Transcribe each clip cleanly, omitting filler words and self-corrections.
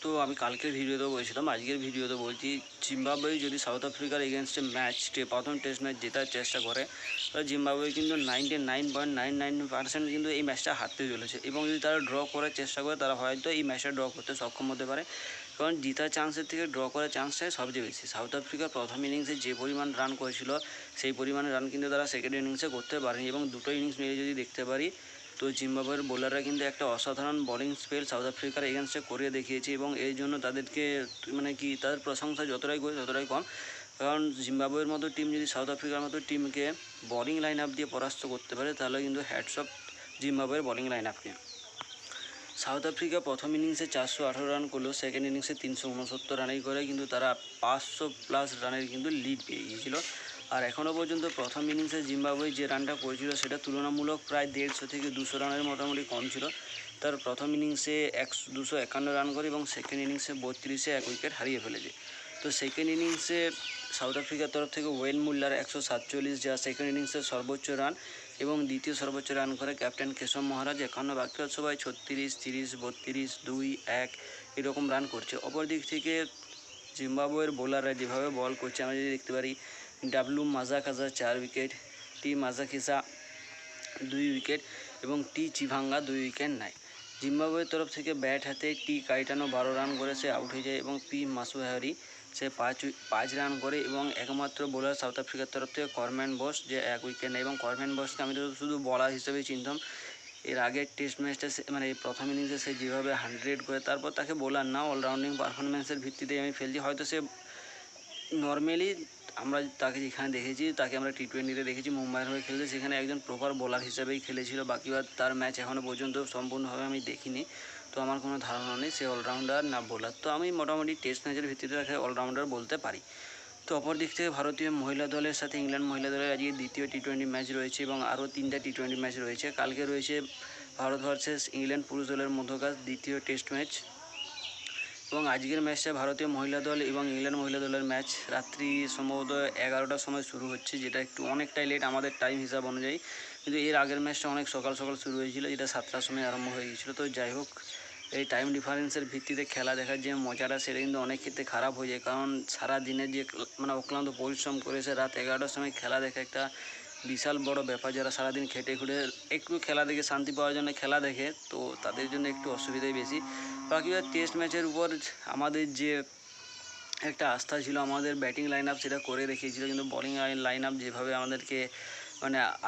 তো আমি কালকের ভিডিওতেও বলছিলাম, আজকের ভিডিওতে বলছি, জিম্বাবুয়ে যদি সাউথ আফ্রিকার এগেনস্টে প্রথম টেস্ট ম্যাচ জেতার চেষ্টা করে, তাহলে জিম্বাবুয়ে কিন্তু 99.99% কিন্তু এই ম্যাচটা হারতে চলেছে। এবং যদি তারা ড্র করার চেষ্টা করে, তারা হয়তো এই ম্যাচটা ড্র করতে সক্ষম হতে পারে, কারণ জেতার চান্সের থেকে ড্র করার চান্সটাই সবচেয়ে বেশি। সাউথ আফ্রিকা প্রথম ইনিংসে যে পরিমাণ রান করেছিল, সেই পরিমাণে রান কিন্তু তারা সেকেন্ড ইনিংসে করতে পারেনি। এবং দুটো ইনিংস মিলে যদি দেখতে পারি, তো জিম্বাবুয়ের বোলাররা কিন্তু একটা অসাধারণ বোলিং স্পেল সাউথ আফ্রিকার এগেনস্টে করে দেখিয়েছে। এবং এই জন্য তাদেরকে তাদের প্রশংসা যতটাই করি ততটাই কম, কারণ জিম্বাবুয়ের মতো টিম যদি সাউথ আফ্রিকার মতো টিমকে বোলিং লাইন আপ দিয়ে পরাস্ত করতে পারে, তাহলে কিন্তু হ্যাটস অফ জিম্বাবুয়ের বোলিং লাইন আপকে। সাউথ আফ্রিকা প্রথম ইনিংসে 418 রান করলেও সেকেন্ড ইনিংসে 369 রানেই করে কিন্তু তারা 500+ রানের কিন্তু লিড পেয়ে গিয়েছিল। আর এখনও পর্যন্ত প্রথম ইনিংসে জিম্বাবুয়ে যে রানটা করেছিল, সেটা তুলনামূলক প্রায় 150 থেকে 200 রানের মোটামুটি কম ছিল। তার প্রথম ইনিংসে 251 রান করে এবং সেকেন্ড ইনিংসে 32-এ 1 উইকেট হারিয়ে ফেলেছে। তো সেকেন্ড ইনিংসে সাউথ আফ্রিকার তরফ থেকে ওয়েন মুলার 147, যা সেকেন্ড ইনিংসের সর্বোচ্চ রান, এবং দ্বিতীয় সর্বোচ্চ রান করে ক্যাপ্টেন কেশব মহারাজ। 51 বাকি সবাই 36, 30, 32, 2, 1 এরকম রান করছে। অপর দিক থেকে জিম্বাবুয়ের বোলাররা যেভাবে বল করছে, আমরা যদি দেখতে পারি, ডাব্লু মাজাকাজা 4 উইকেট, টি মাজাকিসা 2 উইকেট এবং টি চিভাঙ্গা 2 উইকেট নেয়। জিম্বাবুয়ের তরফ থেকে ব্যাট হাতে টি কাইটানো 12 রান করে সে আউট হয়ে যায়, এবং পি মাসুহারি সে 5 রান করে। এবং একমাত্র বোলার সাউথ আফ্রিকার তরফ থেকে করম্যান বোস, যে 1 উইকেট নেয়। এবং করম্যান বোসকে আমি তো শুধু বলার হিসেবেই চিনতাম। এর আগের টেস্ট ম্যাচটা এই প্রথম ইনিংসে সে যেভাবে 100 করে, তারপর তাকে বোলার না, অলরাউন্ডিং পারফরমেন্সের ভিত্তিতেই আমি ফেলছি। হয়তো সে নর্মালি আমরা তাকে যেখানে দেখেছি, তাকে আমরা টি20তে দেখেছি মুম্বাইয়ের হয়ে খেলতে, সেখানে একজন প্রপার বোলার হিসেবেই খেলেছিল। বাকিবার তার ম্যাচ এখনও পর্যন্ত সম্পূর্ণভাবে আমি দেখিনি, তো আমার কোনো ধারণা নেই সে অলরাউন্ডার না বোলার। তো আমি মোটামুটি টেস্ট ম্যাচের ভিত্তিতে তাকে অলরাউন্ডার বলতে পারি। তো অপর দিক থেকে ভারতীয় মহিলা দলের সাথে ইংল্যান্ড মহিলা দলের আজকে দ্বিতীয় টি20 ম্যাচ রয়েছে, এবং আরও 3টা টি20 ম্যাচ রয়েছে। কালকে রয়েছে ভারত ভার্সেস ইংল্যান্ড পুরুষ দলের মধ্যকার দ্বিতীয় টেস্ট ম্যাচ, এবং আজকের ম্যাচটা ভারতীয় মহিলা দল এবং ইংল্যান্ড মহিলা দলের ম্যাচ রাত্রি সম্ভবত 11টার সময় শুরু হচ্ছে, যেটা একটু অনেকটাই লেট আমাদের টাইম হিসাব অনুযায়ী। কিন্তু এর আগের ম্যাচটা অনেক সকাল সকাল শুরু হয়েছিল, যেটা 7টার সময় আরম্ভ হয়ে গিয়েছিলো। তো যাই হোক, এই টাইম ডিফারেন্সের ভিত্তিতে খেলা দেখার যে মজাটা, সেটা কিন্তু অনেক ক্ষেত্রে খারাপ হয়ে যায়, কারণ সারা দিনের যে অক্লান্ত পরিশ্রম করেছে রাত 11টার সময় খেলা দেখা একটা বিশাল বড় ব্যাপার। যারা সারাদিন খেটে খুঁটে একটু খেলা দেখে শান্তি পাওয়ার জন্য খেলা দেখে, তো তাদের জন্য একটু অসুবিধাই বেশি। বাকি টেস্ট ম্যাচের উপর আমাদের যে একটা আস্থা ছিল, আমাদের ব্যাটিং লাইন আপ সেটা করে দেখিয়েছিল, কিন্তু বোলিং লাইন আপ যেভাবে আমাদেরকে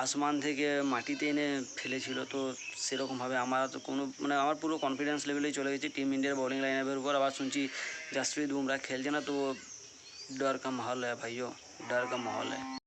আসমান থেকে মাটিতে এনে ফেলেছিল, তো সেরকমভাবে আমার তো কোনো আমার পুরো কনফিডেন্স লেভেলেই চলে গেছে টিম ইন্ডিয়ার বোলিং লাইন আপের উপর। আবার শুনছি জাসপ্রীত বুমরা খেলছে না, তো ডর কা মাহল হ্যায় ভাইও, ডর কা মাহল হ্যায়।